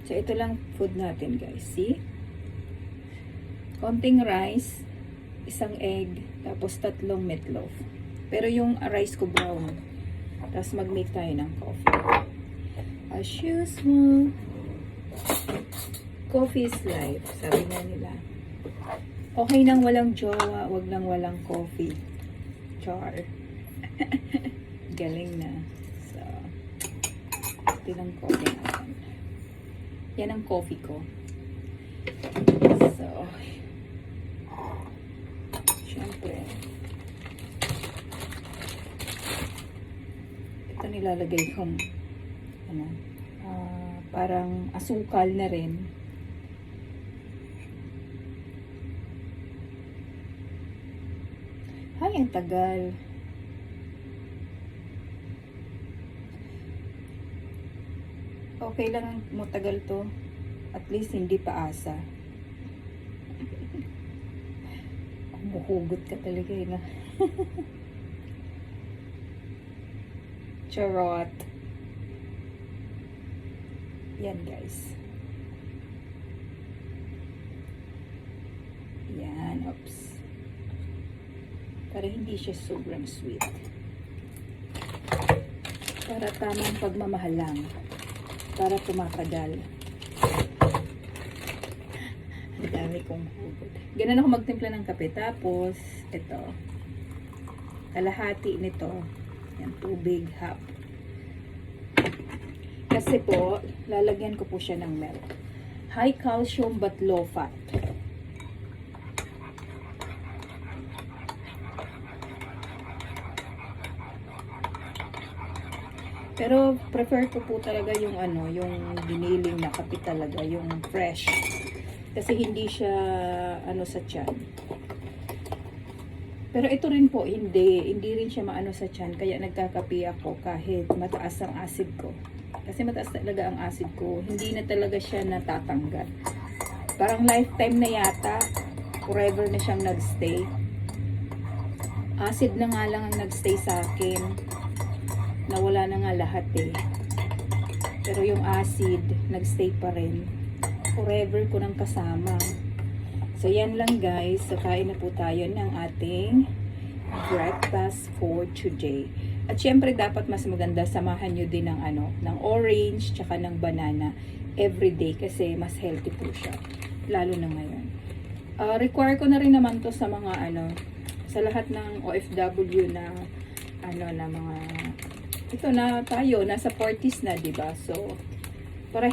So, ito lang food natin, guys. See? Konting rice, isang egg, tapos 3 meatloaf. Pero yung rice ko brown. Tapos mag-make tayo ng coffee. As usual, coffee is life, sabi nga nila. Okay nang walang jowa, wag nang walang coffee. Char. Galing na. So, ito lang coffee natin. Yan ang coffee ko. So, syempre, ito nilalagay kong parang asukal na rin. Ay, ang tagal. Okay lang matagal to. At least hindi pa asa. Muhugot ka talaga eh, na. Charot. Yan, guys. Yan, oops. Para hindi siya sobrang sweet. Para tamang pagmamahal lang. Para tumatagal. Ang dami kong hugot. Ganun ako magtimpla ng kape. Tapos, ito. Kalahati nito. Yan, tubig, half. Kasi po, lalagyan ko po siya ng milk. High calcium but low fat. Pero prefer ko po talaga yung yung giniling na kape talaga, yung fresh. Kasi hindi siya sa tiyan. Pero ito rin po, hindi rin siya maano sa tiyan, kaya nagkakape ako kahit mataas ang acid ko. Kasi mataas talaga ang acid ko, hindi na talaga siya natatanggal. Parang lifetime na yata, forever na siyang nagstay. Acid na nga lang ang nagstay sa akin. Nawala na nga lahat eh. Pero yung acid, nagstay pa rin. Forever ko nang kasama. So, yan lang guys. So, kain na po tayo ng ating breakfast for today. At syempre, dapat mas maganda samahan nyo din ng ng orange, tsaka ng banana everyday kasi mas healthy po siya. Lalo na ngayon. Require ko na rin naman to sa mga sa lahat ng OFW na na mga ito na tayo, nasa 40s na, diba? So, para